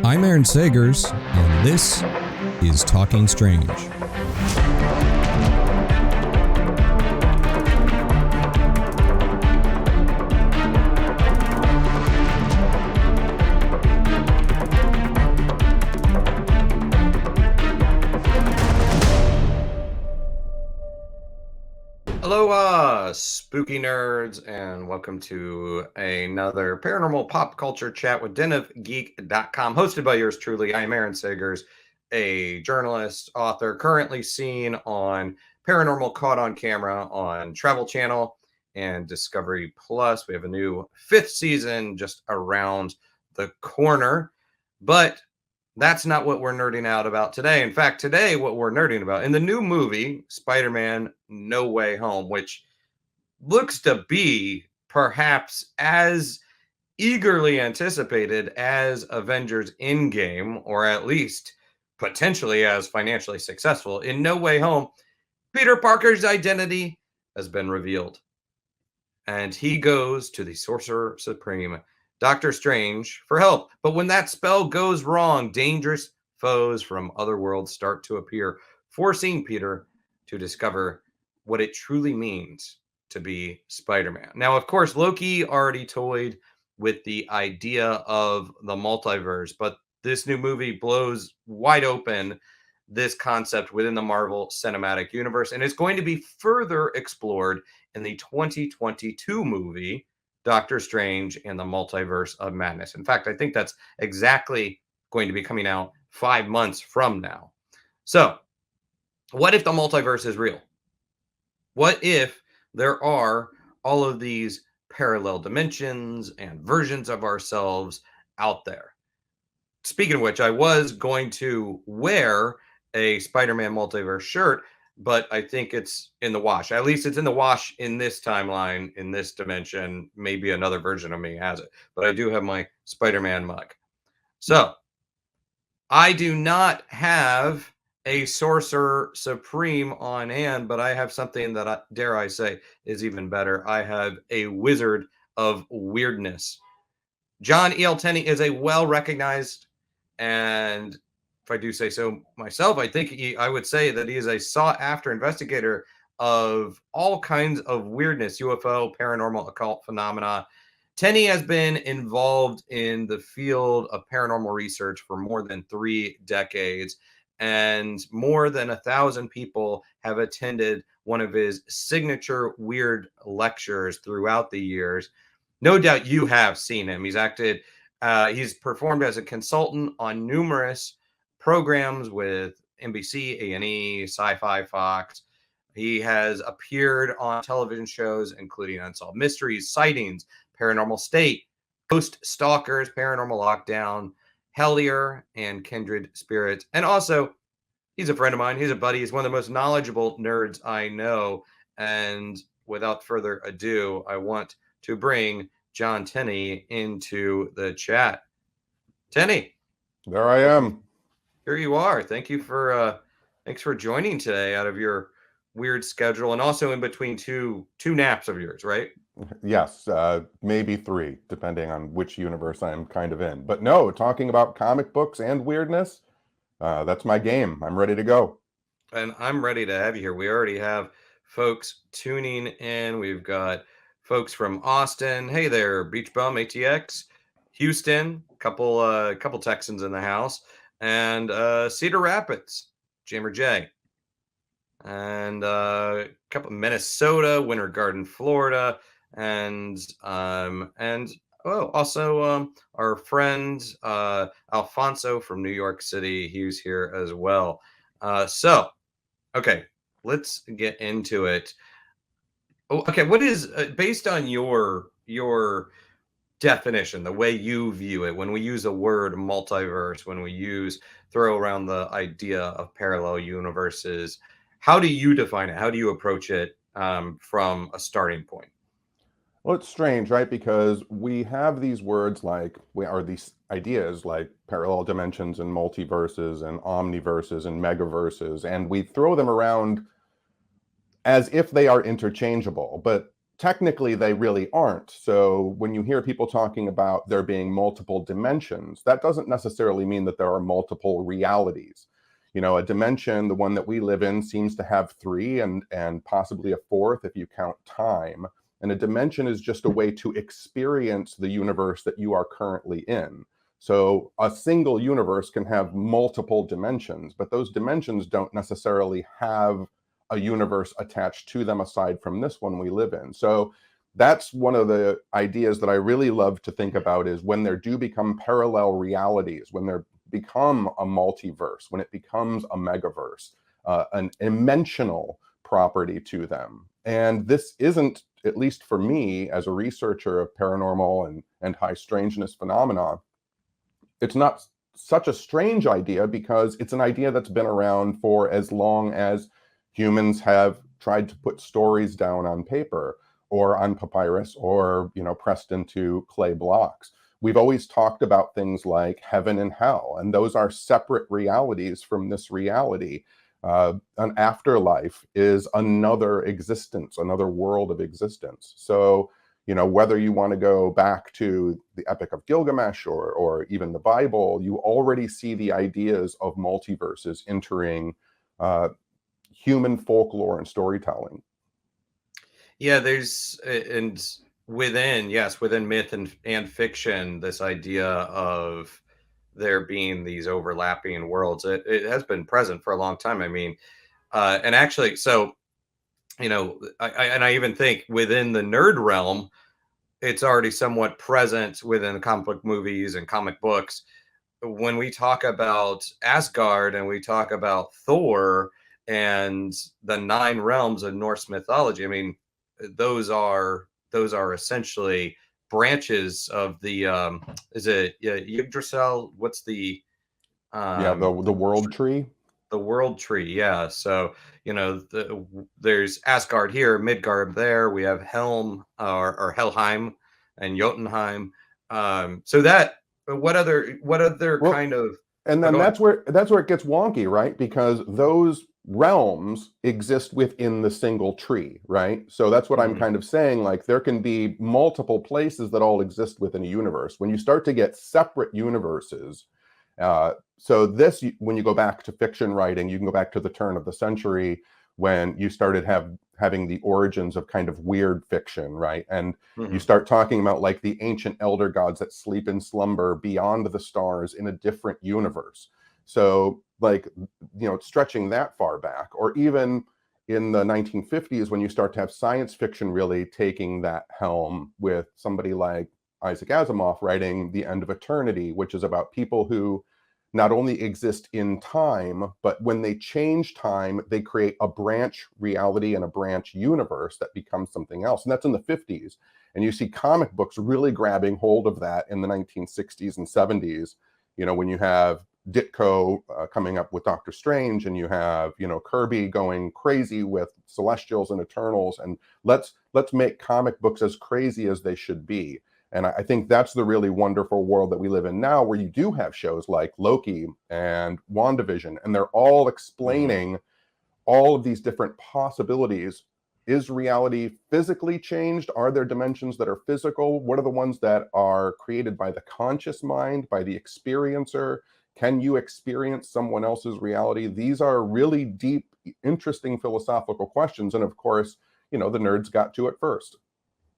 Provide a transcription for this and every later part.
I'm Aaron Sagers, and this is Talking Strange. Aloha, spooky nerds, and welcome to another Paranormal Pop Culture chat with Den of Geek.com, hosted by yours truly. I am Aaron Sagers, a journalist, author, currently seen on Paranormal Caught On Camera on Travel Channel and Discovery Plus. We have a new 5th season just around the corner, but that's not what we're nerding out about today. In fact, today, what we're nerding about in the new movie, Spider-Man No Way Home, which looks to be perhaps as eagerly anticipated as Avengers Endgame, or at least potentially as financially successful. In No Way Home, Peter Parker's identity has been revealed, and he goes to the Sorcerer Supreme, Doctor Strange, for help. But when that spell goes wrong, dangerous foes from other worlds start to appear, forcing Peter to discover what it truly means to be Spider-Man. Now, of course, Loki already toyed with the idea of the multiverse, but this new movie blows wide open this concept within the Marvel Cinematic Universe, and it's going to be further explored in the 2022 movie, Doctor Strange and the Multiverse of Madness. In fact, I think that's exactly going to be coming out 5 months from now. So, what if the multiverse is real? What if there are all of these parallel dimensions and versions of ourselves out there? Speaking of which, I was going to wear a Spider-Man multiverse shirt, but I think it's in the wash. At least it's in the wash in this timeline, in this dimension. Maybe another version of me has it, but I do have my Spider-Man mug. So I do not have a Sorcerer Supreme on hand, but I have something that, dare I say, is even better. I have a Wizard of Weirdness. John EL Tenney is a well-recognized, and if I do say so myself, I think I would say that he is a sought-after investigator of all kinds of weirdness, UFO, paranormal, occult phenomena. Tenney has been involved in the field of paranormal research for more than 3 decades, and more than 1,000 people have attended one of his signature weird lectures throughout the years. No doubt you have seen him. He's performed as a consultant on numerous programs with NBC, A&E, Sci-Fi, Fox. He has appeared on television shows including Unsolved Mysteries, Sightings, Paranormal State, Ghost Stalkers, Paranormal Lockdown, Hellier, and Kindred Spirits. And also, he's a friend of mine. He's a buddy. He's one of the most knowledgeable nerds I know. And without further ado, I want to bring John Tenney into the chat. Tenney. There I am. Here you are. Thanks for joining today out of your weird schedule, and also in between two naps of yours, right? Yes, maybe 3, depending on which universe I'm kind of in. But no, talking about comic books and weirdness, that's my game. I'm ready to go. And I'm ready to have you here. We already have folks tuning in. We've got folks from Austin. Hey there, Beach Bum, ATX. Houston, couple Texans in the house. And Cedar Rapids, Jammer J. And a couple Minnesota, Winter Garden, Florida. And also our friend Alfonso from New York City. He's here as well. So, okay, let's get into it. Oh, okay, what is based on your definition, the way you view it, when we use the word multiverse, when we throw around the idea of parallel universes, how do you define it? How do you approach it from a starting point? Well, it's strange, right? Because we have these words these ideas like parallel dimensions and multiverses and omniverses and megaverses, and we throw them around as if they are interchangeable. But technically they really aren't. So when you hear people talking about there being multiple dimensions, that doesn't necessarily mean that there are multiple realities. You know, a dimension, the one that we live in, seems to have three and possibly a fourth if you count time. And a dimension is just a way to experience the universe that you are currently in. So a single universe can have multiple dimensions, but those dimensions don't necessarily have a universe attached to them aside from this one we live in. So that's one of the ideas that I really love to think about, is when there do become parallel realities, when there become a multiverse, when it becomes a megaverse, an dimensional property to them. And this isn't, at least for me as a researcher of paranormal and high strangeness phenomena, it's not such a strange idea, because it's an idea that's been around for as long as humans have tried to put stories down on paper or on papyrus, or, you know, pressed into clay blocks. We've always talked about things like heaven and hell, and those are separate realities from this reality. An afterlife is another existence, another world of existence. So, you know, whether you want to go back to the Epic of Gilgamesh or even the Bible, you already see the ideas of multiverses entering human folklore and storytelling. Yeah, there's and within myth and fiction, this idea of there being these overlapping worlds, it has been present for a long time. I mean, and actually, so you know, I even think within the nerd realm, it's already somewhat present within comic book movies and comic books. When we talk about Asgard and we talk about Thor and the nine realms of Norse mythology, I mean, those are essentially branches of the is it Yggdrasil? What's the Yeah, the world tree. the world tree? Yeah. So you know, there's Asgard here, Midgard there. We have Helm or Helheim and Jotunheim. So that what other Well, kind of and oh, then go ahead. that's where it gets wonky, right? Because those realms exist within the single tree, right? So that's what I'm Mhm. kind of saying. Like, there can be multiple places that all exist within a universe. When you start to get separate universes, so this, when you go back to fiction writing, you can go back to the turn of the century when you started having the origins of kind of weird fiction, right? And you Mhm. start talking about like the ancient elder gods that sleep in slumber beyond the stars in a different universe. So like, you know, stretching that far back, or even in the 1950s when you start to have science fiction really taking that helm, with somebody like Isaac Asimov writing The End of Eternity, which is about people who not only exist in time, but when they change time, they create a branch reality and a branch universe that becomes something else. And that's in the 50s. And you see comic books really grabbing hold of that in the 1960s and 70s. You know, when you have Ditko coming up with Doctor Strange, and you have, you know, Kirby going crazy with Celestials and Eternals, and let's make comic books as crazy as they should be. And I think that's the really wonderful world that we live in now, where you do have shows like Loki and WandaVision, and they're all Mhm. explaining all of these different possibilities. Is reality physically changed? Are there dimensions that are physical? What are the ones that are created by the conscious mind, by the experiencer? Can you experience someone else's reality? These are really deep, interesting philosophical questions. And of course, you know, the nerds got to it first.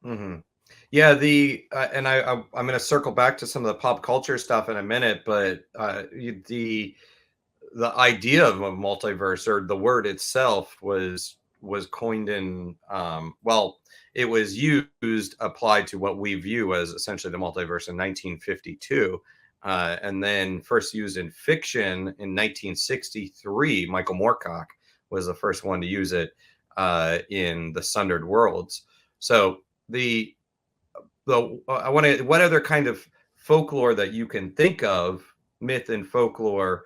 Mhm. Yeah, the and I'm going to circle back to some of the pop culture stuff in a minute, but the idea of a multiverse, or the word itself, was coined in well, it was used, applied to what we view as essentially the multiverse in 1952, and then first used in fiction in 1963. Michael Moorcock was the first one to use it in the Sundered Worlds. So the I want to, what other kind of folklore that you can think of, myth and folklore,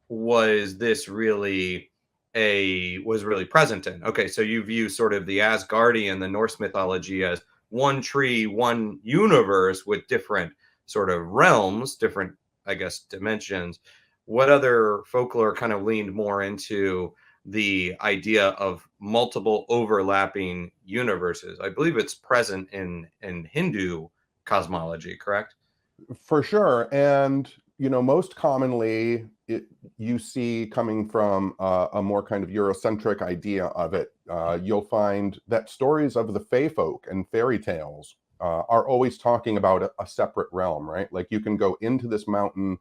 was this really was really present in? Okay, so you view sort of the Asgardian, the Norse mythology, as one tree, one universe with different sort of realms, different, I guess, dimensions. What other folklore kind of leaned more into the idea of multiple overlapping universes. I believe it's present in Hindu cosmology, correct? For sure. And, most commonly you see coming from a more kind of Eurocentric idea of it. You'll find that stories of the fae folk and fairy tales are always talking about a separate realm, right? Like you can go into this mountain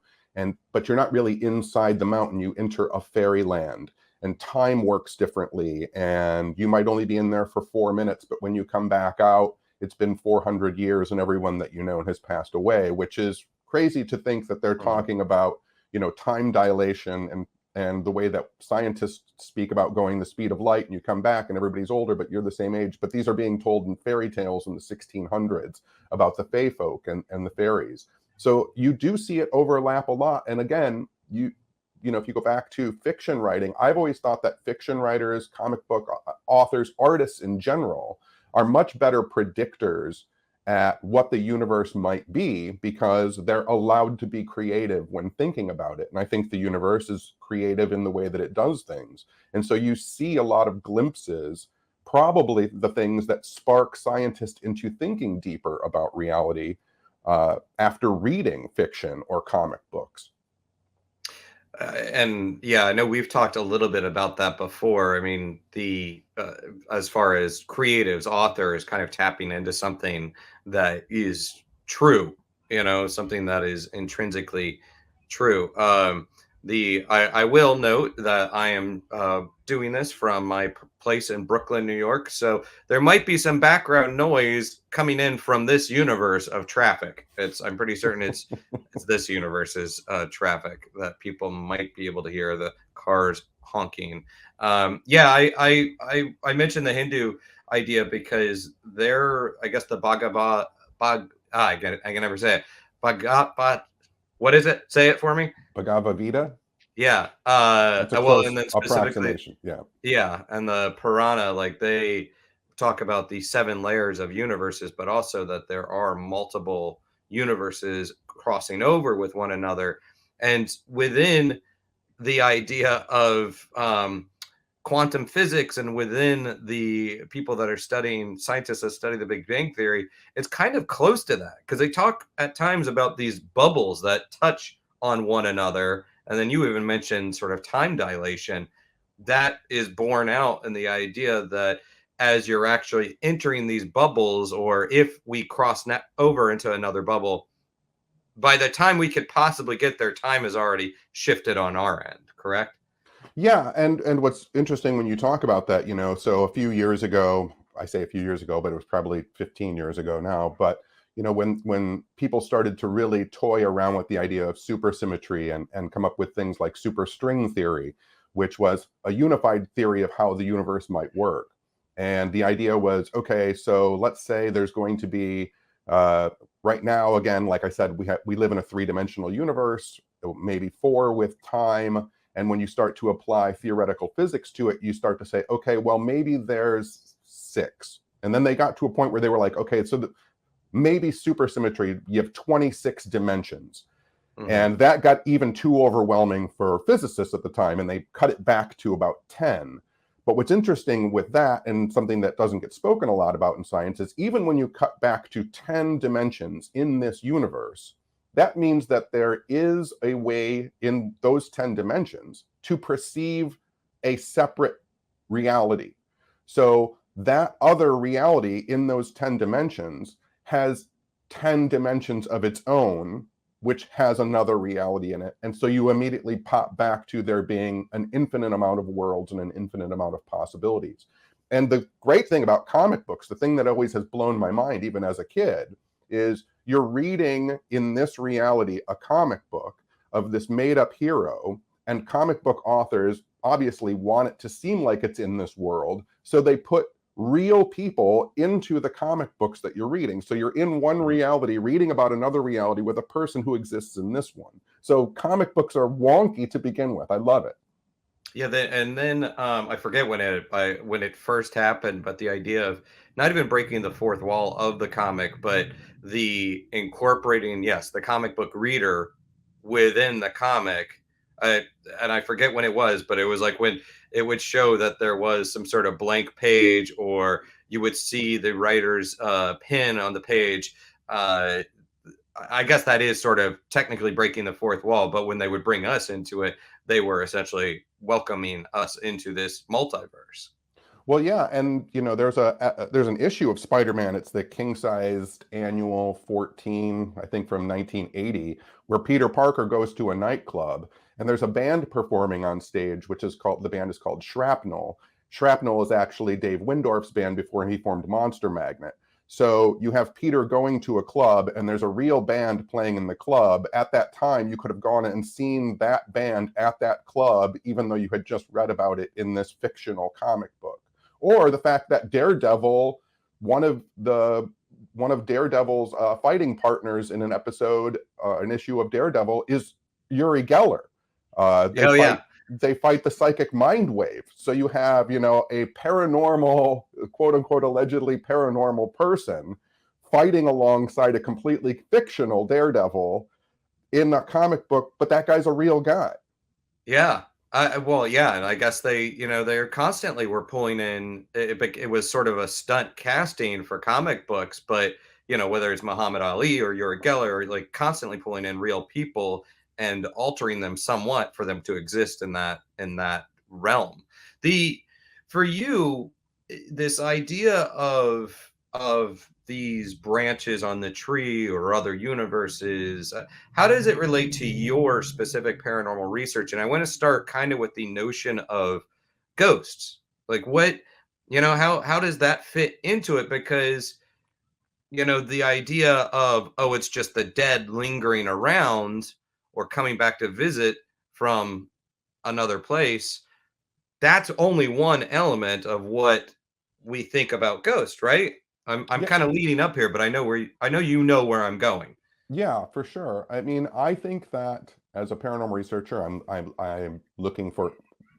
but you're not really inside the mountain. You enter a fairyland and time works differently. And you might only be in there for 4 minutes, but when you come back out, it's been 400 years and everyone that you know has passed away, which is crazy to think that they're talking about, time dilation and the way that scientists speak about going the speed of light, and you come back and everybody's older, but you're the same age. But these are being told in fairy tales in the 1600s about the fae folk and the fairies. So you do see it overlap a lot. And again, if you go back to fiction writing, I've always thought that fiction writers, comic book authors, artists in general are much better predictors at what the universe might be because they're allowed to be creative when thinking about it. And I think the universe is creative in the way that it does things. And so you see a lot of glimpses, probably the things that spark scientists into thinking deeper about reality after reading fiction or comic books. And yeah, I know we've talked a little bit about that before. I mean, as far as creatives, authors kind of tapping into something that is true, something that is intrinsically true. I will note that I am doing this from my place in Brooklyn, New York. So there might be some background noise coming in from this universe of traffic. I'm pretty certain it's this universe's traffic that people might be able to hear the cars honking. I mentioned the Hindu idea because I guess the I can never say it. Bhagavad, what is it? Say it for me. Bhagavad Gita? Yeah. That's a Well, close and then specifically, approximation. Yeah. yeah, and the Purana, like they talk about the 7 layers of universes, but also that there are multiple universes crossing over with one another. And within the idea of quantum physics and within the people that are studying, scientists that study the Big Bang Theory, it's kind of close to that because they talk at times about these bubbles that touch on one another. And then you even mentioned sort of time dilation. That is borne out in the idea that as you're actually entering these bubbles, or if we cross over into another bubble, by the time we could possibly get there, time has already shifted on our end, correct? Yeah, and what's interesting when you talk about that, so a few years ago, I say a few years ago, but it was probably 15 years ago now, but when people started to really toy around with the idea of supersymmetry and come up with things like superstring theory, which was a unified theory of how the universe might work. And the idea was, okay, so let's say there's going to be right now, again, like I said, we live in a 3-dimensional universe, maybe 4 with time. And when you start to apply theoretical physics to it, you start to say, okay, well, maybe there's 6. And then they got to a point where they were like, okay, so maybe supersymmetry, you have 26 dimensions. Mm-hmm. And that got even too overwhelming for physicists at the time, and they cut it back to about 10. But what's interesting with that, and something that doesn't get spoken a lot about in science, is even when you cut back to 10 dimensions in this universe, that means that there is a way in those 10 dimensions to perceive a separate reality. So that other reality in those 10 dimensions has 10 dimensions of its own, which has another reality in it. And so you immediately pop back to there being an infinite amount of worlds and an infinite amount of possibilities. And the great thing about comic books, the thing that always has blown my mind, even as a kid, is you're reading in this reality a comic book of this made-up hero, and comic book authors obviously want it to seem like it's in this world, so they put real people into the comic books that you're reading. So you're in one reality reading about another reality with a person who exists in this one. So comic books are wonky to begin with. I love it. Yeah, and then I forget when it first happened, but the idea of not even breaking the fourth wall of the comic, but the incorporating, yes, the comic book reader within the comic. and I forget when it was, but it was like when it would show that there was some sort of blank page, or you would see the writer's pin on the page. Uh, I guess that is sort of technically breaking the fourth wall, but when they would bring us into it, they were essentially welcoming us into this multiverse. Well, yeah, and there's an issue of Spider-Man. It's the king-sized annual 14, I think, from 1980, where Peter Parker goes to a nightclub, and there's a band performing on stage, the band is called Shrapnel. Shrapnel is actually Dave Windorf's band before he formed Monster Magnet. So you have Peter going to a club, and there's a real band playing in the club. At that time, you could have gone and seen that band at that club, even though you had just read about it in this fictional comic book. Or the fact that Daredevil, one of Daredevil's fighting partners in an episode, an issue of Daredevil, is Uri Geller. They fight the psychic mind wave. So you have, a paranormal, quote unquote, allegedly paranormal person fighting alongside a completely fictional Daredevil in a comic book, but that guy's a real guy. Yeah. Well, yeah, and I guess they're constantly were pulling in. It was sort of a stunt casting for comic books, but whether it's Muhammad Ali or Uri Geller, or like constantly pulling in real people and altering them somewhat for them to exist in that realm. For you, this idea of these branches on the tree or other universes, how does it relate to your specific paranormal research? And I want to start kind of with the notion of ghosts. Like how does that fit into it? Because the idea of, oh, it's just the dead lingering around or coming back to visit from another place, that's only one element of what we think about ghosts, right? I'm kind of leading up here, but I know where I'm going. Yeah, for sure. I mean, I think that as a paranormal researcher, I'm looking for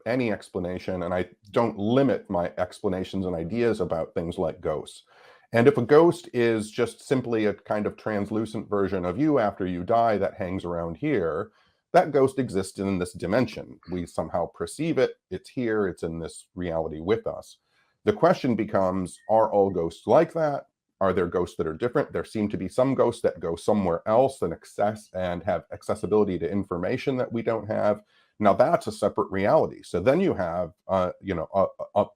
any explanation, and I don't limit my explanations and ideas about things like ghosts. And if a ghost is just simply a kind of translucent version of you after you die that hangs around here, that ghost exists in this dimension. We somehow perceive it, it's here, it's in this reality with us. The question becomes, are all ghosts like that? Are there ghosts that are different? There seem to be some ghosts that go somewhere else and have accessibility to information that we don't have. Now that's a separate reality. So then you have, a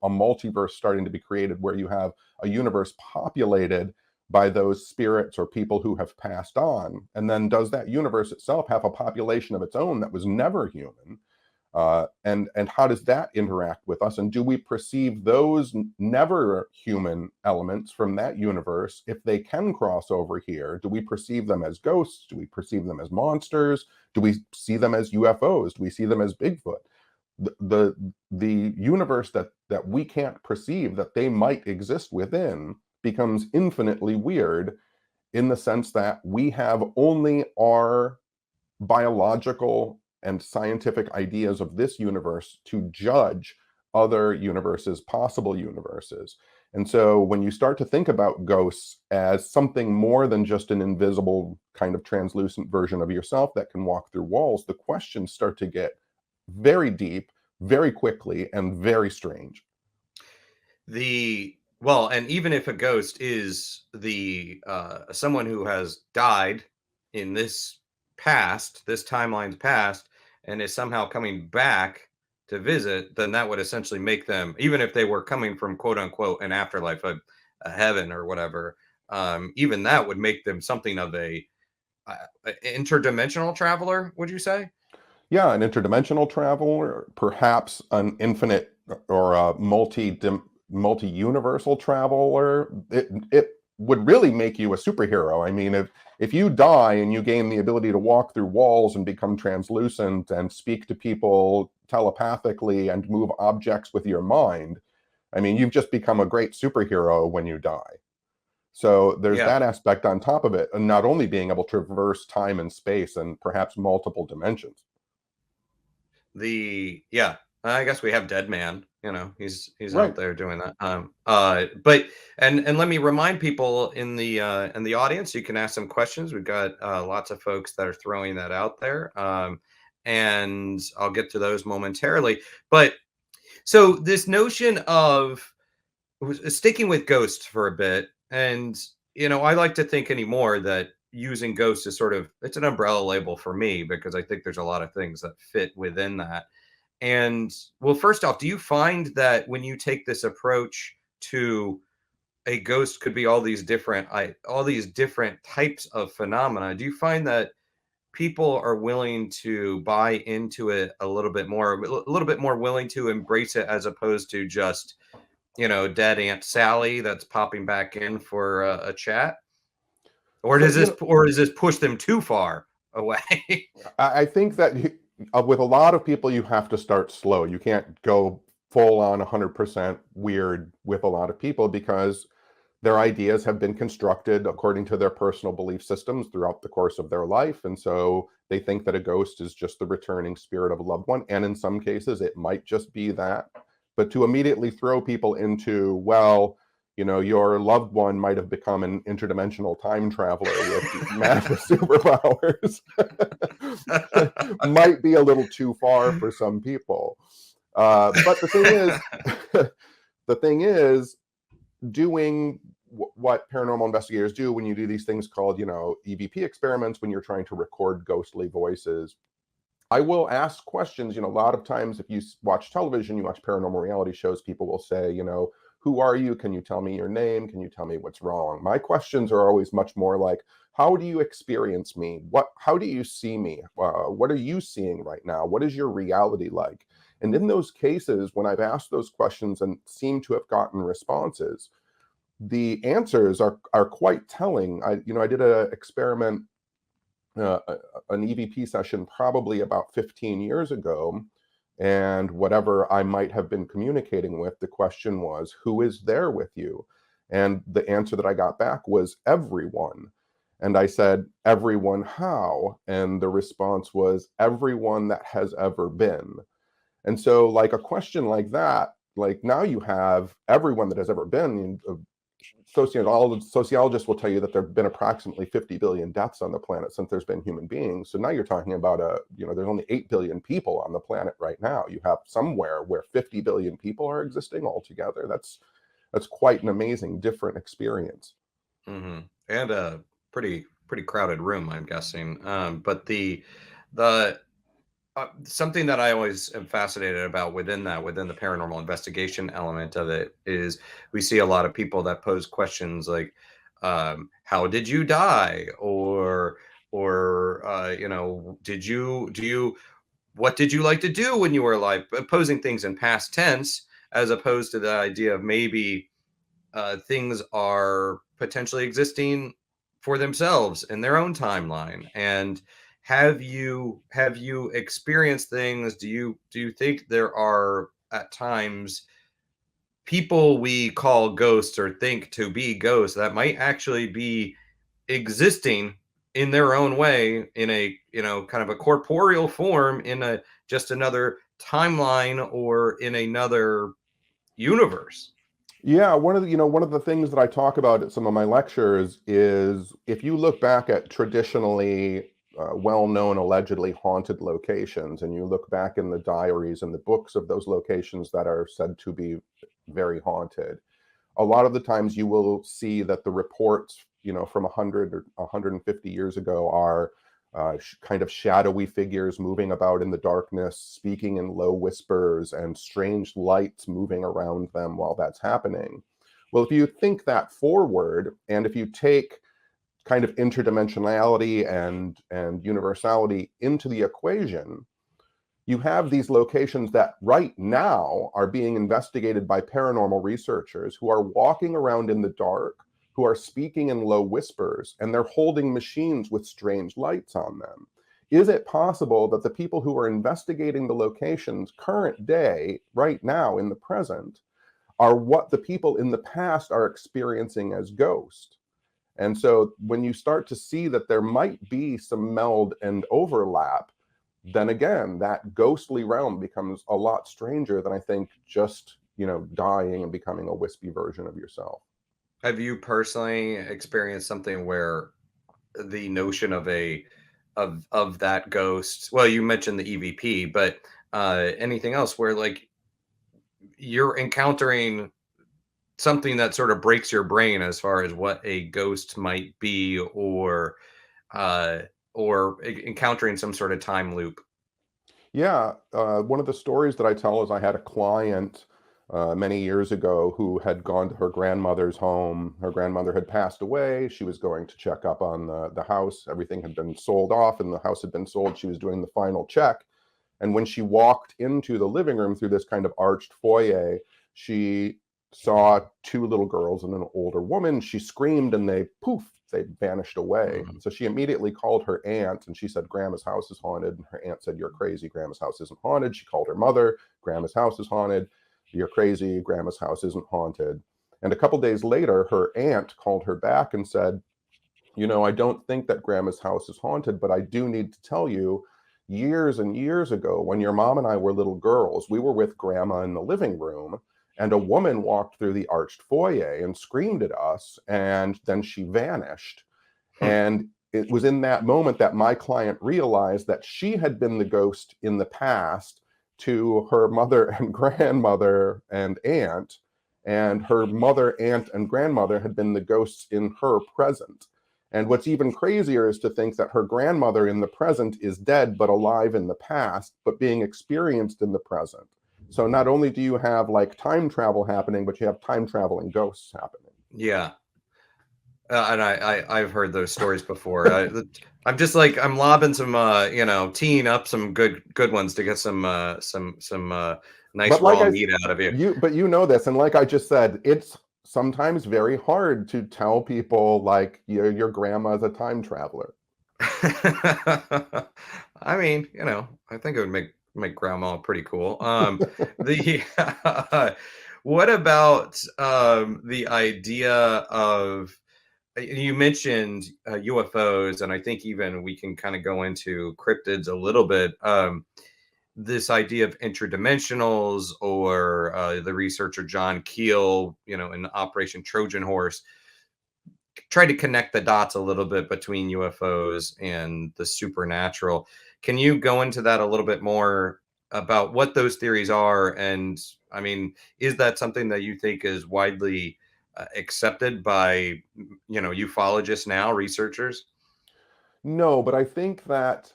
multiverse starting to be created where you have a universe populated by those spirits or people who have passed on. And then does that universe itself have a population of its own that was never human? And how does that interact with us? And do we perceive those never human elements from that universe, if they can cross over here? Do we perceive them as ghosts? Do we perceive them as monsters? Do we see them as UFOs? Do we see them as Bigfoot? The universe that we can't perceive that they might exist within becomes infinitely weird, in the sense that we have only our biological and scientific ideas of this universe to judge other universes, possible universes. And so when you start to think about ghosts as something more than just an invisible kind of translucent version of yourself that can walk through walls, the questions start to get very deep, very quickly, and very strange. Well, and even if a ghost is someone who has died in this timeline's past, and is somehow coming back to visit, then that would essentially make them, even if they were coming from quote unquote an afterlife, a heaven or whatever, even that would make them something of a interdimensional traveler, would you say? Yeah, an interdimensional traveler, perhaps an infinite or a multi-universal traveler. It would really make you a superhero. I mean, if you die and you gain the ability to walk through walls and become translucent and speak to people telepathically and move objects with your mind, I mean, you've just become a great superhero when you die. So there's that aspect on top of it, and not only being able to traverse time and space and perhaps multiple dimensions. I guess we have Dead Man. He's Right. out there doing that. But and let me remind people in the audience, you can ask some questions. We've got lots of folks that are throwing that out there. and I'll get to those momentarily. But so this notion of sticking with ghosts for a bit, and I like to think anymore that using ghosts is sort of, it's an umbrella label for me, because I think there's a lot of things that fit within that. And well, first off, do you find that when you take this approach to a ghost could be all these different types of phenomena, do you find that people are willing to buy into it a little bit more, a little bit more willing to embrace it, as opposed to just dead Aunt Sally that's popping back in for a chat? Or So, does this push them too far away? I think that with a lot of people, you have to start slow. You can't go full on 100% weird with a lot of people, because their ideas have been constructed according to their personal belief systems throughout the course of their life. And so they think that a ghost is just the returning spirit of a loved one. And in some cases, it might just be that. But to immediately throw people into, well, your loved one might have become an interdimensional time traveler with massive superpowers might be a little too far for some people. But the thing is, doing what paranormal investigators do when you do these things called, EVP experiments, when you're trying to record ghostly voices, I will ask questions. A lot of times, if you watch television, you watch paranormal reality shows, people will say, who are you? Can you tell me your name? Can you tell me what's wrong? My questions are always much more like, how do you experience me? How do you see me? What are you seeing right now? What is your reality like? And in those cases, when I've asked those questions and seem to have gotten responses, the answers are quite telling. I did an experiment, an EVP session probably about 15 years ago, and whatever I might have been communicating with, the question was, who is there with you? And the answer that I got back was everyone. And I said, everyone how? And the response was, everyone that has ever been. And so, like, a question like that, like, now you have everyone that has ever been. Sociologists will tell you that there have been approximately 50 billion deaths on the planet since there's been human beings. So now you're talking about there's only 8 billion people on the planet right now. You have somewhere where 50 billion people are existing altogether. That's quite an amazing, different experience. Mm-hmm. And a pretty crowded room, I'm guessing. But the something that I always am fascinated about within the paranormal investigation element of it is, we see a lot of people that pose questions like, how did you die? Or what did you like to do when you were alive? Posing things in past tense, as opposed to the idea of maybe things are potentially existing for themselves in their own timeline. And have you experienced things? Do you think there are at times people we call ghosts or think to be ghosts that might actually be existing in their own way, in a kind of a corporeal form, in a just another timeline, or in another universe? Yeah, one of the things that I talk about at some of my lectures is, if you look back at traditionally well-known, allegedly haunted locations, and you look back in the diaries and the books of those locations that are said to be very haunted, a lot of the times you will see that the reports, from 100 or 150 years ago are kind of shadowy figures moving about in the darkness, speaking in low whispers, and strange lights moving around them while that's happening. Well, if you think that forward, and if you take kind of interdimensionality and universality into the equation, you have these locations that right now are being investigated by paranormal researchers who are walking around in the dark, who are speaking in low whispers, and they're holding machines with strange lights on them. Is it possible that the people who are investigating the locations current day, right now in the present, are what the people in the past are experiencing as ghosts? And so when you start to see that there might be some meld and overlap, then again, that ghostly realm becomes a lot stranger than, I think, just, dying and becoming a wispy version of yourself. Have you personally experienced something where the notion of a of that ghost? Well, you mentioned the EVP, but anything else where like you're encountering something that sort of breaks your brain as far as what a ghost might be, uh, or encountering some sort of time loop? Yeah, one of the stories that I tell is I had a client many years ago who had gone to her grandmother's home. Her grandmother had passed away. She was going to check up on the house. Everything had been sold off and the house had been sold. She was doing the final check. And when she walked into the living room through this kind of arched foyer, she saw two little girls and an older woman. She screamed and they vanished away. Mhm. So she immediately called her aunt and she said, Grandma's house is haunted. And her aunt said, you're crazy. Grandma's house isn't haunted. She called her mother. Grandma's house is haunted. You're crazy. Grandma's house isn't haunted. And a couple days later, her aunt called her back and said, I don't think that Grandma's house is haunted, but I do need to tell you, years and years ago, when your mom and I were little girls, we were with Grandma in the living room, and a woman walked through the arched foyer and screamed at us, and then she vanished. Hmm. And it was in that moment that my client realized that she had been the ghost in the past to her mother and grandmother and aunt, and her mother, aunt, and grandmother had been the ghosts in her present. And what's even crazier is to think that her grandmother in the present is dead, but alive in the past, but being experienced in the present. So not only do you have like time travel happening, but you have time traveling ghosts happening. Yeah. And I've heard those stories before. I'm just like I'm lobbing some teeing up some good ones to get some nice But like raw I, meat out of you. but you know this, and like I just said, it's sometimes very hard to tell people like your grandma's a time traveler. I mean, I think it would make grandma pretty cool. The what about the idea of you mentioned UFOs, and I think even we can kind of go into cryptids a little bit. This idea of interdimensionals, or the researcher John Keel, in Operation Trojan Horse, tried to connect the dots a little bit between UFOs and the supernatural. Can you go into that a little bit more about what those theories are? And I mean, is that something that you think is widely accepted by, ufologists now, researchers? No, but I think that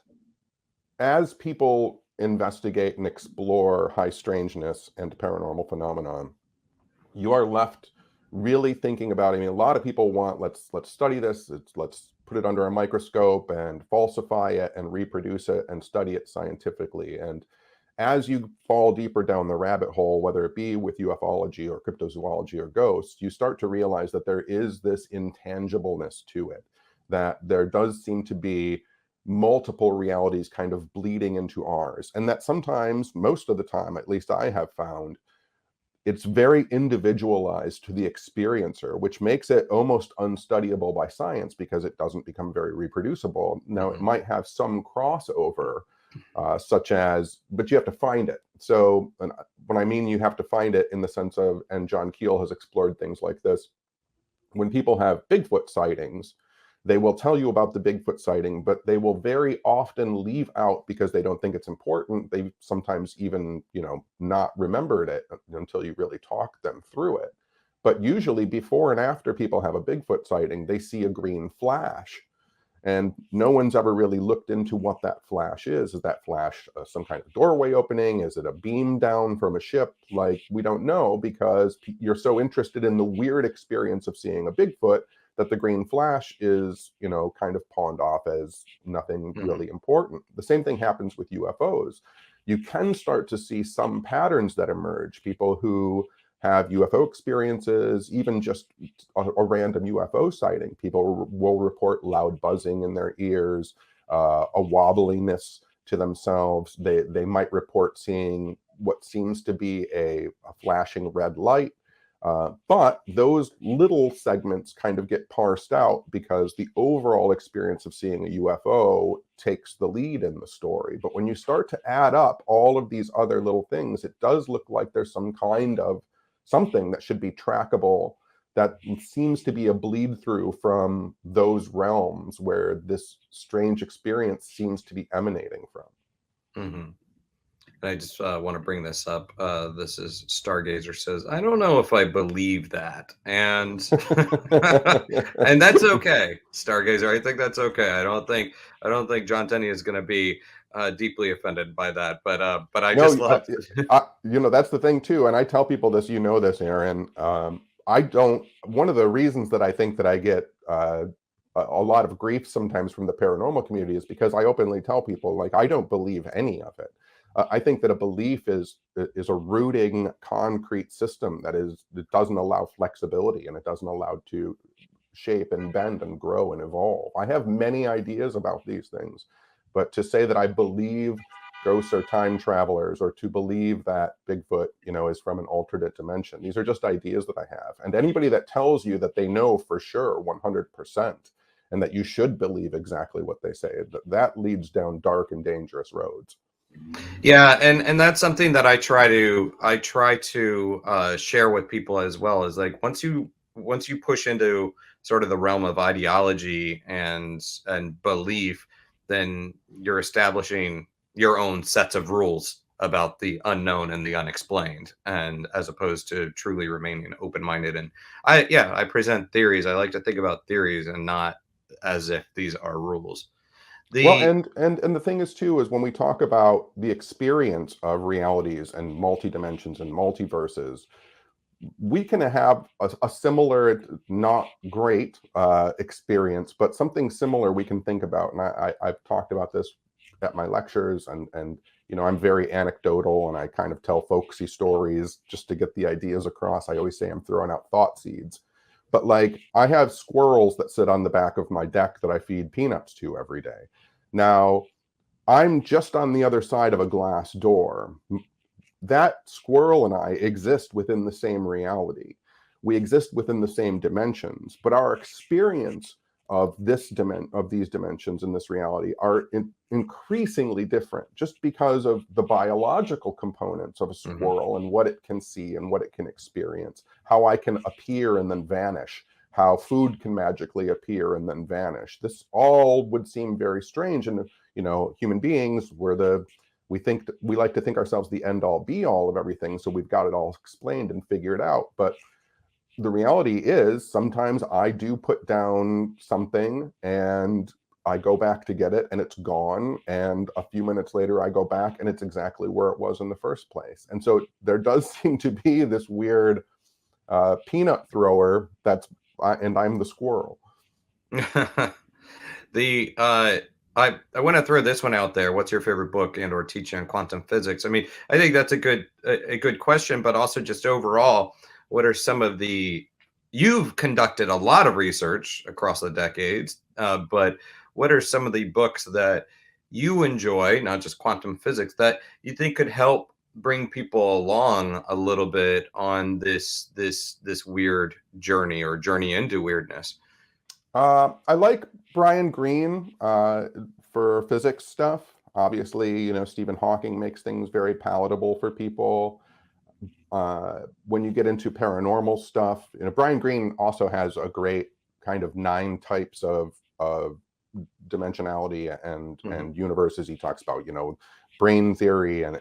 as people investigate and explore high strangeness and paranormal phenomenon, you are left really thinking about, I mean, a lot of people want, let's study this, let's put it under a microscope and falsify it and reproduce it and study it scientifically. And as you fall deeper down the rabbit hole, whether it be with ufology or cryptozoology or ghosts, you start to realize that there is this intangibleness to it, that there does seem to be multiple realities kind of bleeding into ours. And that sometimes, most of the time, at least I have found, it's very individualized to the experiencer, which makes it almost unstudyable by science because it doesn't become very reproducible. Now, it Mhm. might have some crossover, such as, but you have to find it. So, and when I mean you have to find it in the sense of, and John Keel has explored things like this, when people have Bigfoot sightings, they will tell you about the Bigfoot sighting, but they will very often leave out because they don't think it's important. They sometimes even, not remembered it until you really talk them through it. But usually before and after people have a Bigfoot sighting, they see a green flash. And no one's ever really looked into what that flash is. Is that flash some kind of doorway opening? Is it a beam down from a ship? Like, we don't know because you're so interested in the weird experience of seeing a Bigfoot that the green flash is, kind of pawned off as nothing Mhm. really important. The same thing happens with UFOs. You can start to see some patterns that emerge. People who have UFO experiences, even just a random UFO sighting. People will report loud buzzing in their ears, a wobbliness to themselves. They might report seeing what seems to be a flashing red light. But those little segments kind of get parsed out because the overall experience of seeing a UFO takes the lead in the story. But when you start to add up all of these other little things, it does look like there's some kind of something that should be trackable that seems to be a bleed through from those realms where this strange experience seems to be emanating from. Mm-hmm. And I just want to bring this up. This is Stargazer says, I don't know if I believe that. And and that's okay, Stargazer. I think that's okay. I don't think John Tenney is going to be deeply offended by that. But I No, just love that's the thing too. And I tell people this, this, Aaron. I don't, one of the reasons that I think that I get a lot of grief sometimes from the paranormal community is because I openly tell people, like, I don't believe any of it. I think that a belief is a rooting concrete system that doesn't allow flexibility, and it doesn't allow to shape and bend and grow and evolve. I have many ideas about these things, but to say that I believe ghosts are time travelers, or to believe that Bigfoot, is from an alternate dimension, these are just ideas that I have. And anybody that tells you that they know for sure 100% and that you should believe exactly what they say, that leads down dark and dangerous roads. Yeah, and that's something that I try to share with people as well, is like, once you push into sort of the realm of ideology and belief, then you're establishing your own sets of rules about the unknown and the unexplained, and as opposed to truly remaining open-minded. And I present theories. I like to think about theories and not as if these are rules. Well, and the thing is too, is when we talk about the experience of realities and multi-dimensions and multiverses, we can have a similar, not great experience, but something similar we can think about. And I've talked about this at my lectures, and I'm very anecdotal, and I kind of tell folksy stories just to get the ideas across. I always say I'm throwing out thought seeds. But like, I have squirrels that sit on the back of my deck that I feed peanuts to every day. Now, I'm just on the other side of a glass door. That squirrel and I exist within the same reality. We exist within the same dimensions, but our experience of these dimensions in this reality are increasingly different, just because of the biological components of a squirrel and what it can see and what it can experience, how I can appear and then vanish, how food can magically appear and then vanish. This all would seem very strange. And human beings, we like to think ourselves the end all be all of everything, so we've got it all explained and figured out. But the reality is, sometimes I do put down something and I go back to get it and it's gone, and a few minutes later I go back and it's exactly where it was in the first place. And so there does seem to be this weird peanut thrower and I'm the squirrel. I want to throw this one out there. What's your favorite book and or teaching on quantum physics? I mean, I think that's a good question, but also just overall, what are some of you've conducted a lot of research across the decades, but what are some of the books that you enjoy, not just quantum physics, that you think could help bring people along a little bit on this weird journey, or journey into weirdness? I like Brian Greene for physics stuff. Obviously, Stephen Hawking makes things very palatable for people. When you get into paranormal stuff, Brian Greene also has a great kind of 9 types of dimensionality and universes. He talks about, brain theory and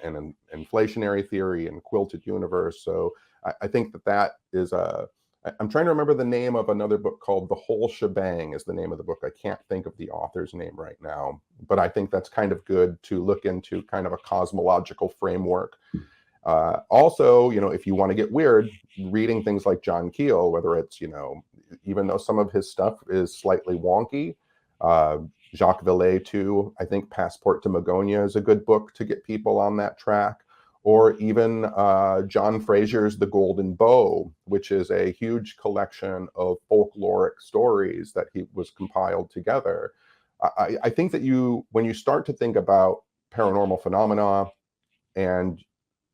inflationary theory and quilted universe. So I think that is I'm trying to remember the name of another book called The Whole Shebang is the name of the book. I can't think of the author's name right now, but I think that's kind of good to look into, kind of a cosmological framework. Also, if you want to get weird, reading things like John Keel, whether it's, even though some of his stuff is slightly wonky, Jacques Vallée too, I think Passport to Magonia is a good book to get people on that track. Or even John Fraser's The Golden Bow, which is a huge collection of folkloric stories that he was compiled together. I think that when you start to think about paranormal phenomena and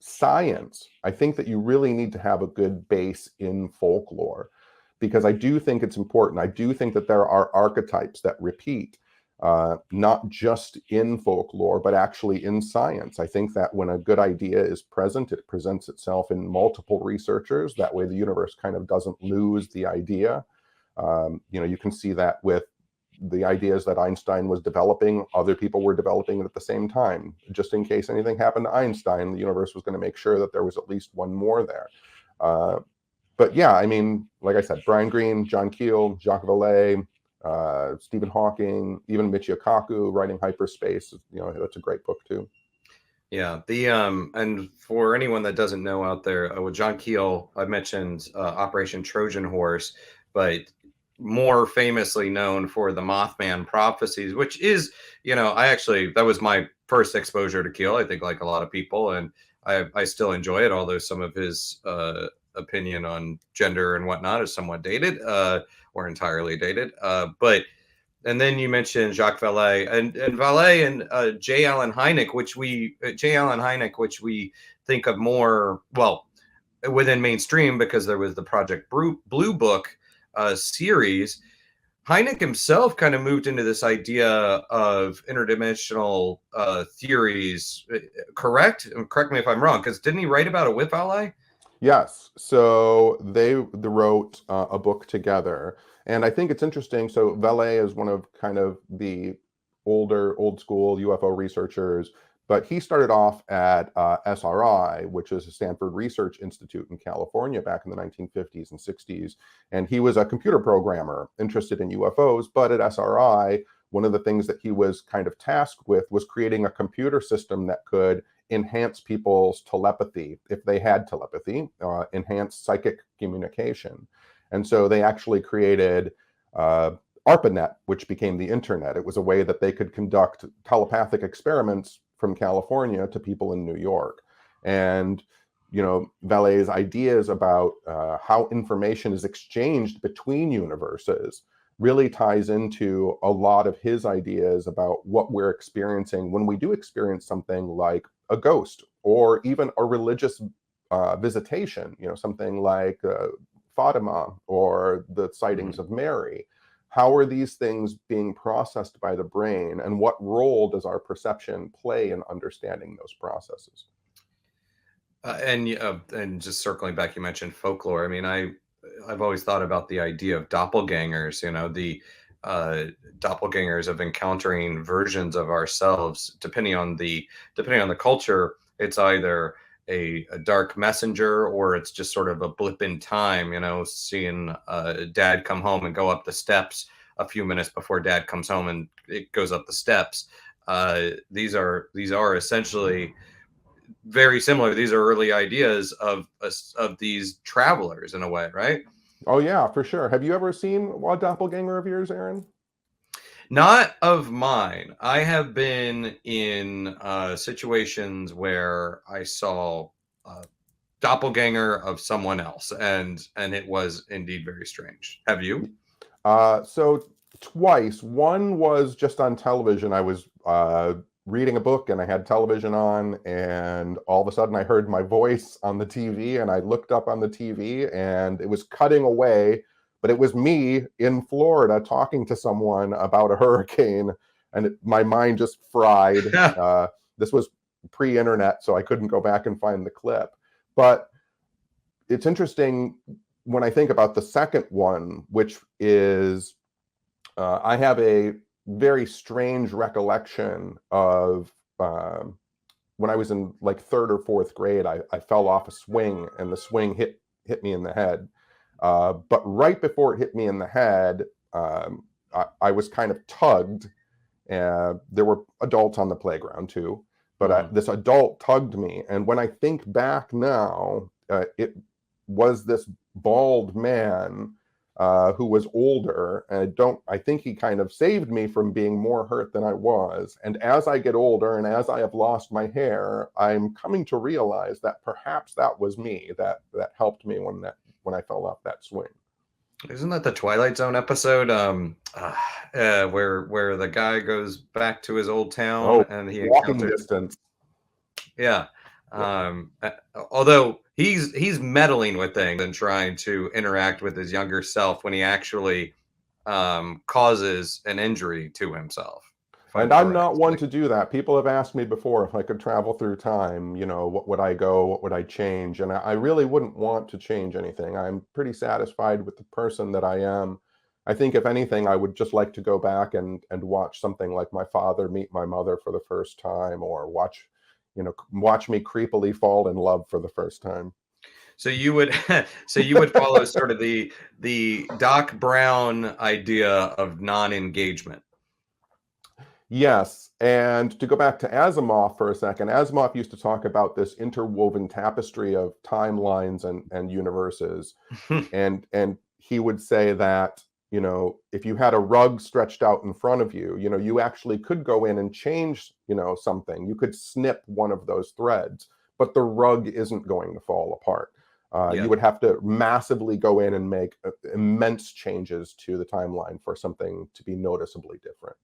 science, I think that you really need to have a good base in folklore, because I do think it's important. I do think that there are archetypes that repeat. not just in folklore, but actually in science. I think that when a good idea is present, it presents itself in multiple researchers. That way the universe kind of doesn't lose the idea. You can see that with the ideas that Einstein was developing, other people were developing it at the same time. Just in case anything happened to Einstein, the universe was going to make sure that there was at least one more there. But yeah, I mean, like I said, Brian Greene, John Keel, Jacques Vallée, Stephen Hawking, even Michio Kaku writing Hyperspace, that's a great book too. Yeah, and for anyone that doesn't know out there, with John Keel, I mentioned Operation Trojan Horse, but more famously known for the Mothman prophecies, which is, that was my first exposure to Keel, I think, like a lot of people, and I still enjoy it, although some of his opinion on gender and whatnot is somewhat dated, or entirely dated. And then you mentioned Jacques Vallée and Vallée and J. Allen Hynek, which we think of more, well, within mainstream because there was the Project Blue Book series. Hynek himself kind of moved into this idea of interdimensional theories. Correct? Correct me if I'm wrong, because didn't he write about it with Vallée? Yes. So they wrote a book together. And I think it's interesting. So Vallée is one of kind of the old school UFO researchers, but he started off at SRI, which is a Stanford Research Institute in California back in the 1950s and 60s. And he was a computer programmer interested in UFOs, but at SRI, one of the things that he was kind of tasked with was creating a computer system that could enhance people's telepathy, if they had telepathy, enhance psychic communication. And so they actually created ARPANET, which became the internet. It was a way that they could conduct telepathic experiments from California to people in New York. And, Vallée's ideas about how information is exchanged between universes really ties into a lot of his ideas about what we're experiencing when we do experience something like a ghost or even a religious visitation, something like Fatima or the sightings of Mary. How are these things being processed by the brain, and what role does our perception play in understanding those processes? And just circling back, you mentioned folklore. I mean, I've always thought about the idea of doppelgangers. The doppelgangers of encountering versions of ourselves, depending on the culture. It's either a dark messenger, or it's just sort of a blip in time, seeing dad come home and go up the steps a few minutes before dad comes home and it goes up the steps. These are essentially very similar. These are early ideas of these travelers in a way, right? Oh yeah, for sure. Have you ever seen a doppelganger of yours, Aaron? Not of mine. I have been in situations where I saw a doppelganger of someone else, and it was indeed very strange. Have you? So twice. One was just on television. I was reading a book and I had television on, and all of a sudden I heard my voice on the TV, and I looked up on the TV and it was cutting away. But it was me in Florida talking to someone about a hurricane, and my mind just fried. This was pre-internet, so I couldn't go back and find the clip. But it's interesting when I think about the second one, which is I have a very strange recollection of when I was in like third or fourth grade. I fell off a swing, and the swing hit me in the head. But right before it hit me in the head, I was kind of tugged. There were adults on the playground too, but this adult tugged me. And when I think back now, it was this bald man who was older. And I think he kind of saved me from being more hurt than I was. And as I get older and as I have lost my hair, I'm coming to realize that perhaps that was me that helped me when I fell off that swing. Isn't that the Twilight Zone episode where the guy goes back to his old town and he walking encounters distance? Yeah. Although he's meddling with things and trying to interact with his younger self when he actually causes an injury to himself. And I'm not one to do that. People have asked me before if I could travel through time, what would I go, what would I change? And I really wouldn't want to change anything. I'm pretty satisfied with the person that I am. I think if anything, I would just like to go back and watch something like my father meet my mother for the first time, or watch me creepily fall in love for the first time. So you would follow sort of the Doc Brown idea of non-engagement. Yes, and to go back to Asimov for a second, Asimov used to talk about this interwoven tapestry of timelines and universes, and he would say that if you had a rug stretched out in front of you, you actually could go in and change something. You could snip one of those threads, but the rug isn't going to fall apart. You would have to massively go in and make immense changes to the timeline for something to be noticeably different.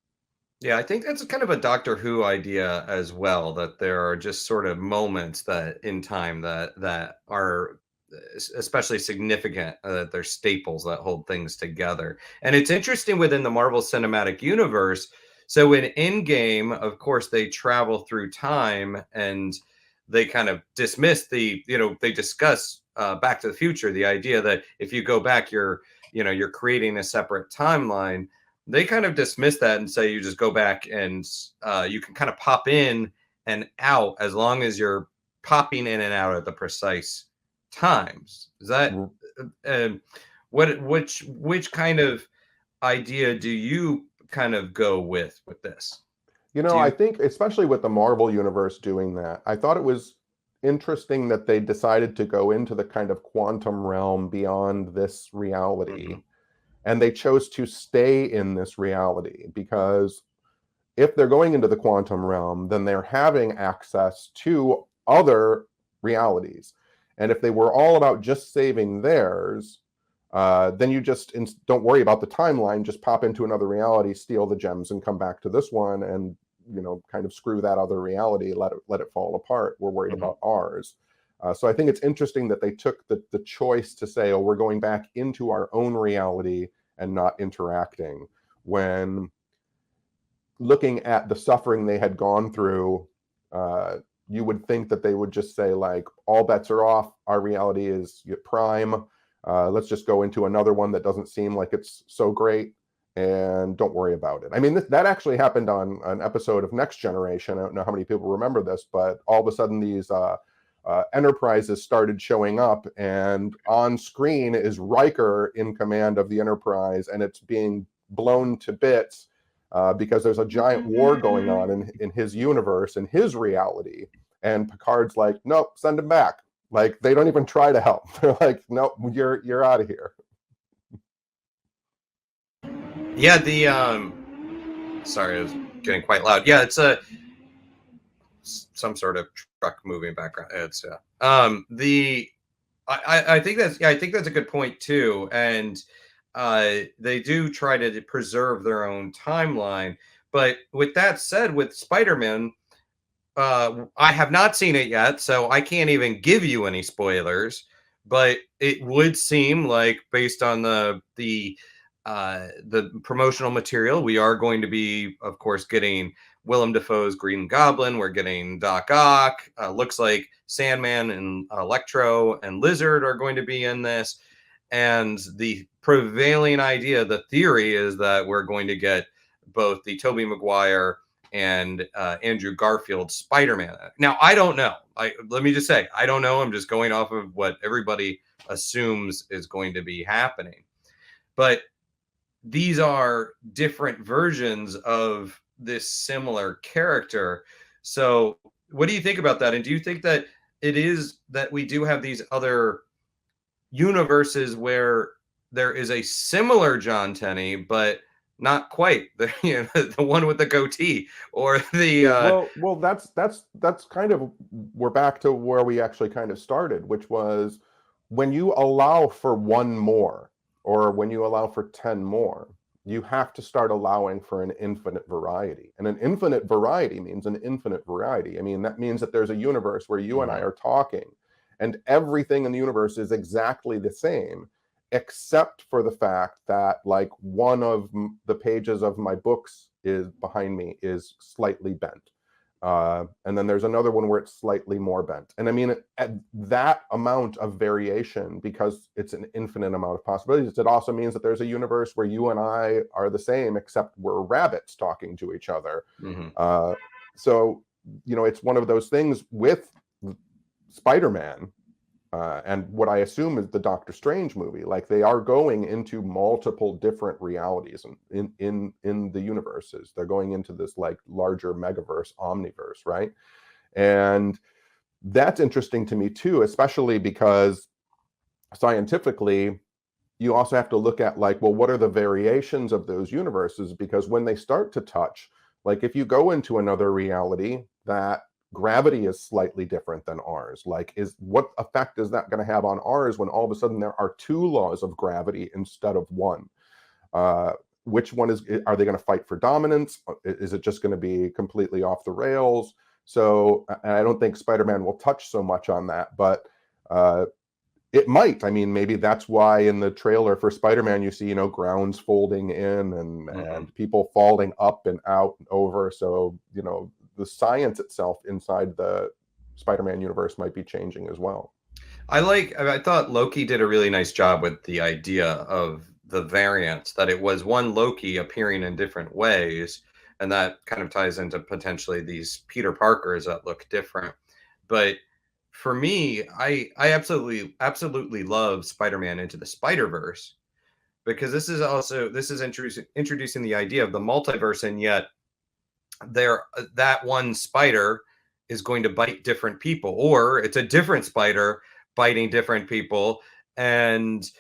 Yeah, I think that's kind of a Doctor Who idea as well, that there are just sort of moments that in time that are especially significant, that they're staples that hold things together. And it's interesting within the Marvel Cinematic Universe. So in Endgame, of course, they travel through time, and they kind of dismiss they discuss Back to the Future, the idea that if you go back, you're creating a separate timeline. They kind of dismiss that and say you just go back and you can kind of pop in and out as long as you're popping in and out at the precise times. Is that which kind of idea do you kind of go with this? I think especially with the Marvel universe doing that, I thought it was interesting that they decided to go into the kind of quantum realm beyond this reality. Mm-hmm. And they chose to stay in this reality, because if they're going into the quantum realm, then they're having access to other realities. And if they were all about just saving theirs, then you just don't worry about the timeline, just pop into another reality, steal the gems, and come back to this one, and kind of screw that other reality, let it fall apart. We're worried about ours. So I think it's interesting that they took the choice to say, oh, we're going back into our own reality and not interacting, when looking at the suffering they had gone through, you would think that they would just say, like, all bets are off. Our reality is prime. Let's just go into another one that doesn't seem like it's so great, and don't worry about it. I mean, that actually happened on an episode of Next Generation. I don't know how many people remember this, but all of a sudden these enterprises started showing up, and on screen is Riker in command of the Enterprise, and it's being blown to bits because there's a giant war going on in his universe, in his reality. And Picard's like, nope, send him back. Like, they don't even try to help. They're like, nope, you're out of here. Yeah, sorry, I was getting quite loud. Yeah, it's some sort of truck moving background. It's I think that's a good point too. And they do try to preserve their own timeline. But with that said, with Spider-Man, I have not seen it yet, so I can't even give you any spoilers. But it would seem like, based on the promotional material, we are going to be, of course, getting Willem Dafoe's Green Goblin. We're getting Doc Ock. Looks like Sandman and Electro and Lizard are going to be in this. And the prevailing idea, the theory, is that we're going to get both the Tobey Maguire and Andrew Garfield Spider-Man. Now, I don't know. Let me just say, I don't know. I'm just going off of what everybody assumes is going to be happening. But these are different versions of this similar character. So what do you think about that? And do you think that it is that we do have these other universes where there is a similar John Tenney, but not quite the the one with the goatee, or the well that's kind of, we're back to where we actually kind of started, which was when you allow for one more, or when you allow for 10 more, you have to start allowing for an infinite variety. And an infinite variety means an infinite variety. I mean, that means that there's a universe where you and I are talking, and everything in the universe is exactly the same, except for the fact that, like, one of the pages of my books is behind me is slightly bent. And then there's another one where it's slightly more bent. And I mean, at that amount of variation, because it's an infinite amount of possibilities, it also means that there's a universe where you and I are the same, except we're rabbits talking to each other. So, you know, it's one of those things with Spider-Man, and what I assume is the Doctor Strange movie. Like, they are going into multiple different realities in the universes. They're going into this like larger megaverse, omniverse, right? And that's interesting to me too, especially because scientifically, you also have to look at like, well, what are the variations of those universes? Because when they start to touch, like if you go into another reality that gravity is slightly different than ours, like what effect is that going to have on ours when all of a sudden there are two laws of gravity instead of one? Which one are they going to fight for dominance? Is it just going to be completely off the rails? So I don't think Spider-Man will touch so much on that, but it might. I mean, maybe that's why in the trailer for Spider-Man you see, you know, grounds folding in and people falling up and out and over. So, you know, the science itself inside the Spider-Man universe might be changing as well. I thought Loki did a really nice job with the idea of the variants, that it was one Loki appearing in different ways, and that kind of ties into potentially these Peter Parkers that look different. But for me, I absolutely love Spider-Man Into the Spider-Verse, because this is introducing the idea of the multiverse, and yet that one spider is going to bite different people, or it's a different spider biting different people, and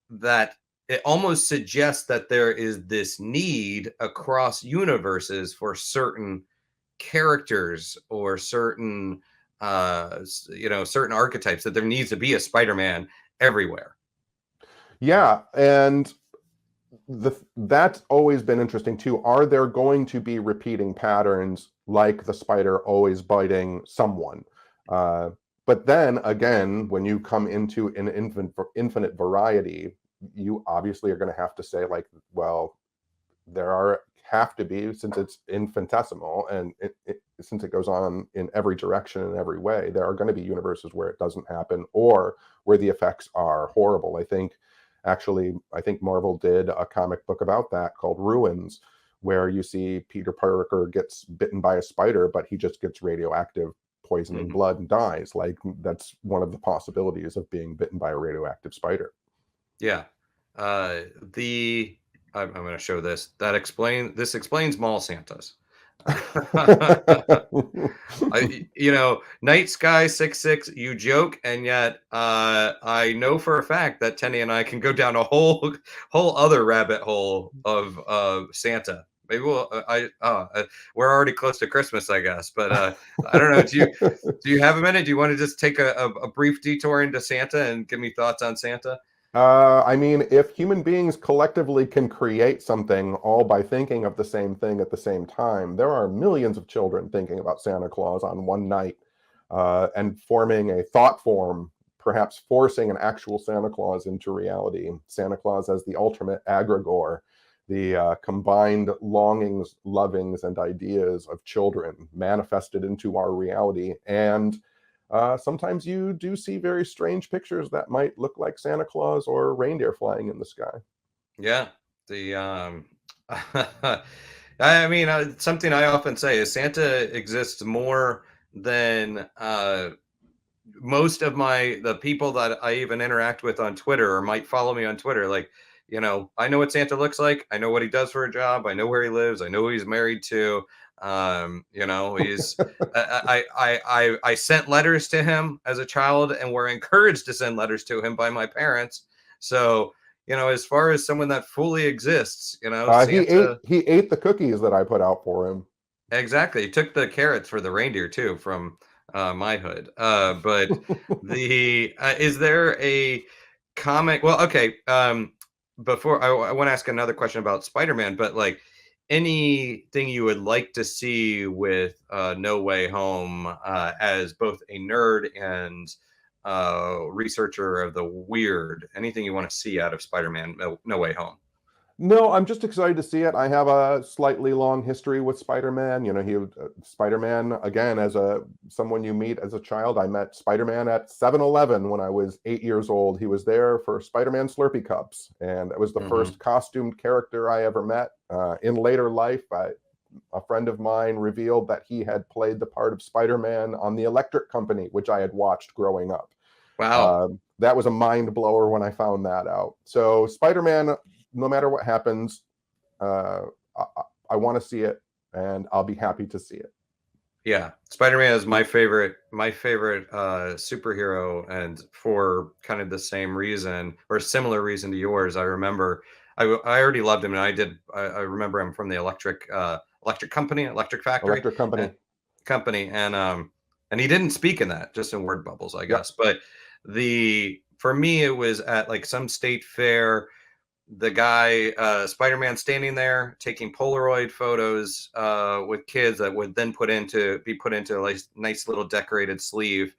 that it almost suggests that there is this need across universes for certain characters or certain certain archetypes, that there needs to be a Spider-Man everywhere. Yeah, and that's always been interesting too. Are there going to be repeating patterns like the spider always biting someone? But then again, when you come into an infinite variety, you obviously are going to have to say like, well, have to be, since it's infinitesimal and since it goes on in every direction in every way, there are going to be universes where it doesn't happen or where the effects are horrible. I think Marvel did a comic book about that called Ruins, where you see Peter Parker gets bitten by a spider, but he just gets radioactive poisoning blood and dies. Like, that's one of the possibilities of being bitten by a radioactive spider. Yeah. I'm going to show this. This explains mall Santas. Night Sky 66, you joke, and yet I know for a fact that Tenney and I can go down a whole other rabbit hole of Santa. Maybe we're already close to Christmas, I guess, but I don't know. Do you have a minute? Do you want to just take a brief detour into Santa and give me thoughts on Santa? I mean, if human beings collectively can create something all by thinking of the same thing at the same time, there are millions of children thinking about Santa Claus on one night and forming a thought form, perhaps forcing an actual Santa Claus into reality. Santa Claus as the ultimate egregore, the combined longings, lovings, and ideas of children manifested into our reality. And sometimes you do see very strange pictures that might look like Santa Claus or reindeer flying in the sky. Yeah. I mean, something I often say is Santa exists more than most of the people that I even interact with on Twitter or might follow me on Twitter. Like, I know what Santa looks like. I know what he does for a job. I know where he lives. I know who he's married to. He's I sent letters to him as a child and were encouraged to send letters to him by my parents. So, as far as someone that fully exists, Santa, he ate the cookies that I put out for him. Exactly. He took the carrots for the reindeer too from my hood. But is there a comic? Well, okay. Before I want to ask another question about Spider-Man, but like anything you would like to see with No Way Home, as both a nerd and researcher of the weird, anything you want to see out of Spider-Man No Way Home? No, I'm just excited to see it. I have a slightly long history with Spider-Man. You know, Spider-Man again as someone you meet as a child. I met Spider-Man at 7-Eleven when I was 8 years old. He was there for Spider-Man Slurpee cups, and that was the first costumed character I ever met. In later life, a friend of mine revealed that he had played the part of Spider-Man on the Electric Company, which I had watched growing up. Wow. That was a mind blower when I found that out. So Spider-Man, no matter what happens, I want to see it, and I'll be happy to see it. Yeah, Spider-Man is my favorite superhero, and for kind of the same reason or similar reason to yours. I remember I already loved him, and I remember him from the Electric Company, Electric Factory, Electric Company. And he didn't speak in that, just in word bubbles, I guess. But for me, it was at like some state fair, the guy Spider-Man standing there taking Polaroid photos with kids that would then be put into a nice little decorated sleeve.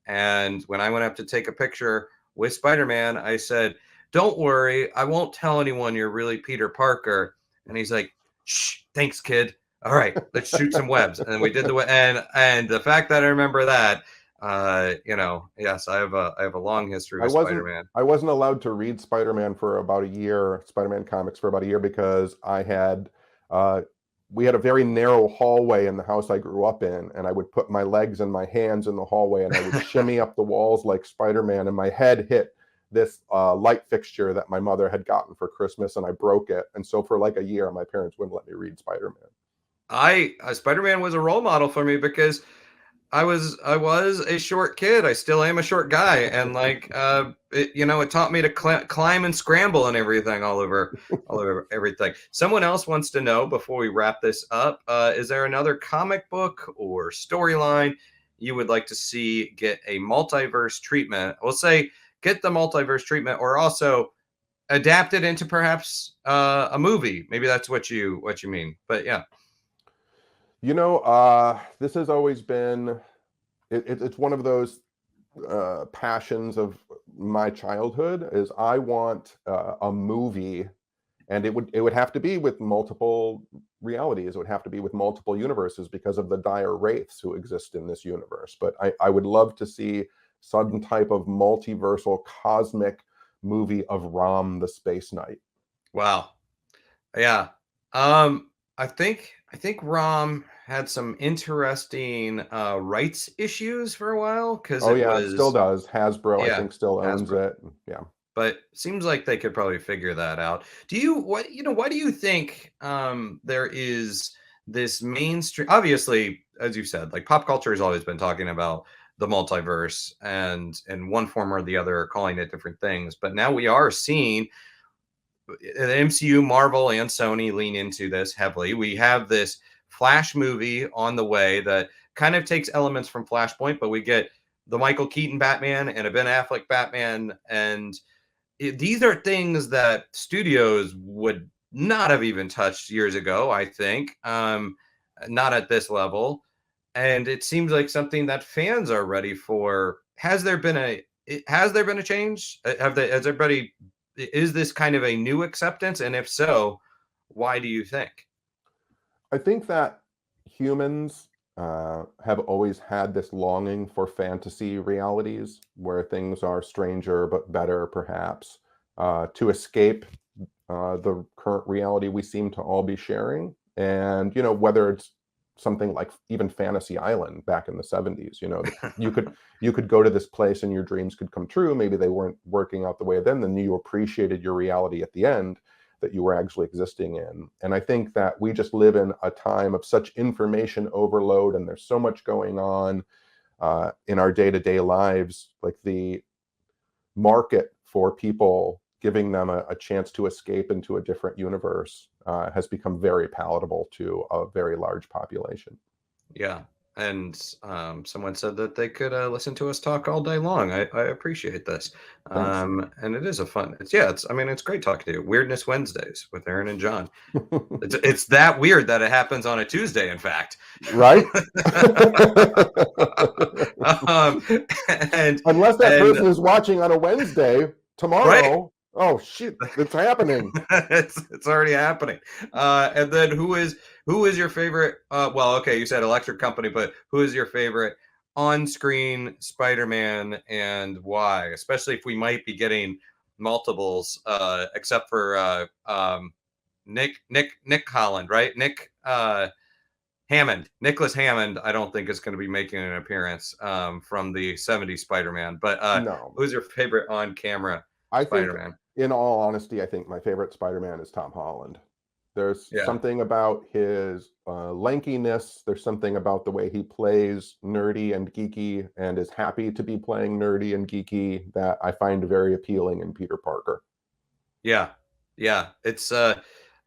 And when I went up to take a picture with Spider-Man, I said, "Don't worry, I won't tell anyone you're really Peter Parker." And he's like, "Shh, thanks, kid. All right, let's shoot some webs." And we did and the fact that I remember that, yes, I have a long history with Spider-Man. I wasn't allowed to read Spider-Man for about a year, Spider-Man comics for about a year, because we had a very narrow hallway in the house I grew up in, and I would put my legs and my hands in the hallway, and I would shimmy up the walls like Spider-Man, and my head hit this light fixture that my mother had gotten for Christmas, and I broke it. And so for like a year, my parents wouldn't let me read Spider-Man. Spider-Man was a role model for me because I was a short kid. I still am a short guy, and it taught me to climb and scramble and everything all over everything. Someone else wants to know before we wrap this up: is there another comic book or storyline you would like to see get a multiverse treatment? We'll say get the multiverse treatment, or also adapt it into perhaps a movie. Maybe that's what you mean. But yeah. This has always been, it's one of those passions of my childhood, is I want a movie, and it would have to be with multiple realities. It would have to be with multiple universes because of the dire wraiths who exist in this universe. But I would love to see some type of multiversal cosmic movie of Rom the Space Knight. Wow. Yeah. I think Rom had some interesting rights issues for a while because it still does. Hasbro, yeah, I think, still owns it. Yeah, but seems like they could probably figure that out. Why do you think there is this mainstream? Obviously, as you said, like pop culture has always been talking about the multiverse and in one form or the other calling it different things, but now we are seeing the MCU, Marvel, and Sony lean into this heavily. We have this Flash movie on the way that kind of takes elements from Flashpoint, but we get the Michael Keaton Batman and a Ben Affleck Batman. And these are things that studios would not have even touched years ago, I think. Not at this level. And it seems like something that fans are ready for. Has there been a change? Has everybody, is this kind of a new acceptance? And if so, why do you think? I think that humans have always had this longing for fantasy realities where things are stranger but better, perhaps, to escape the current reality we seem to all be sharing. And, whether it's something like even Fantasy Island back in the 70s, you could go to this place and your dreams could come true. Maybe they weren't working out the way then you appreciated your reality at the end that you were actually existing in. And I think that we just live in a time of such information overload, and there's so much going on in our day-to-day lives. Like the market for people giving them a chance to escape into a different universe has become very palatable to a very large population. Yeah. And someone said that they could listen to us talk all day long. I appreciate this. And it is it's great talking to you. Weirdness Wednesdays with Aaron and John. It's that weird that it happens on a Tuesday, in fact. Right? Unless that person is watching on a Wednesday tomorrow. Right. Oh shit, it's happening. It's already happening. And then who is your favorite? Well, okay, you said Electric Company, but who is your favorite on-screen Spider-Man and why? Especially if we might be getting multiples, except for Nick Holland, right? Nicholas Hammond, I don't think is going to be making an appearance from the 70s Spider-Man. But No. who's your favorite on-camera I think, Spider-Man? in all honesty, I think my favorite Spider-Man is Tom Holland. There's Yeah. something about his lankiness. There's something about the way he plays nerdy and geeky and is happy to be playing nerdy and geeky that I find very appealing in Peter Parker. Yeah. Yeah. It's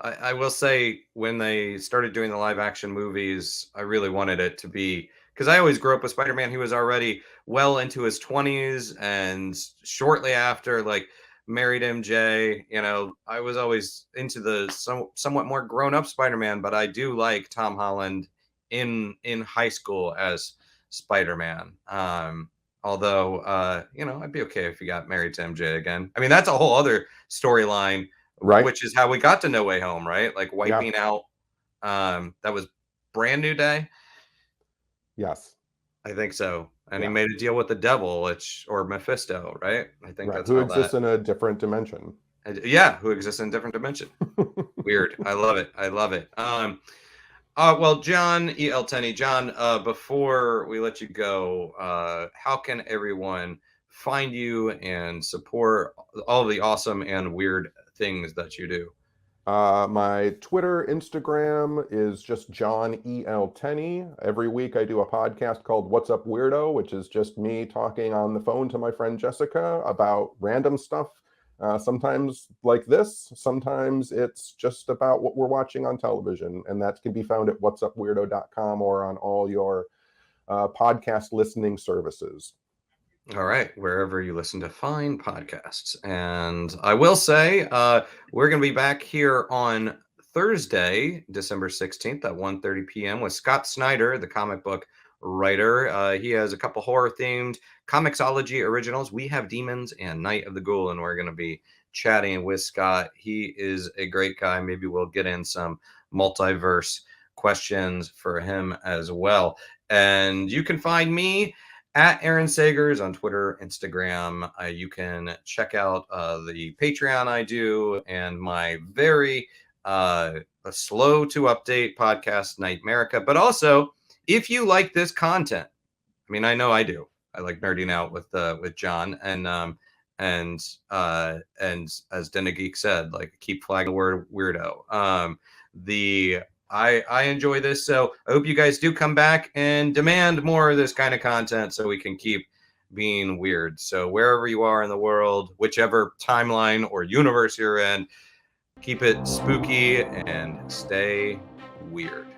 I will say when they started doing the live action movies, I really wanted it to be because I always grew up with Spider-Man. He was already well into his 20s, and shortly after, like, married MJ. I was always into the somewhat more grown-up Spider-Man, but I do like Tom Holland in high school as Spider-Man. Although, I'd be okay if he got married to MJ again. I mean, that's a whole other storyline, Right? which is how we got to No Way Home, right? Like Yeah. wiping out. That was Brand New Day. Yes. I think so. And he Yeah. made a deal with the devil, or Mephisto, right? I think Right. that's Who how exists that. in a different dimension. Yeah, who exists in a different dimension. Weird. I love it. I love it. Well, John EL Tenney, John, before we let you go, how can everyone find you and support all the awesome and weird things that you do? My Twitter, Instagram is just John EL Tenney. Every week I do a podcast called What's Up Weirdo, which is just me talking on the phone to my friend Jessica about random stuff. Sometimes like this, sometimes it's just about what we're watching on television. And that can be found at whatsupweirdo.com or on all your podcast listening services. All right, wherever you listen to fine podcasts. And I will say, we're going to be back here on Thursday, December 16th at 1:30 p.m. with Scott Snyder, the comic book writer. He has a couple horror-themed Comixology originals. We Have Demons and Night of the Ghoul, and we're going to be chatting with Scott. He is a great guy. Maybe we'll get in some multiverse questions for him as well. And you can find me at Aaron Sagers on Twitter, Instagram. You can check out the Patreon I do and my very slow to update podcast, Nightmerica. But also, if you like this content, I mean, I know I do. I like nerding out with John and as Den of Geek said, like, keep flagging the word weirdo. I enjoy this, so I hope you guys do come back and demand more of this kind of content so we can keep being weird. So wherever you are in the world, whichever timeline or universe you're in, keep it spooky and stay weird.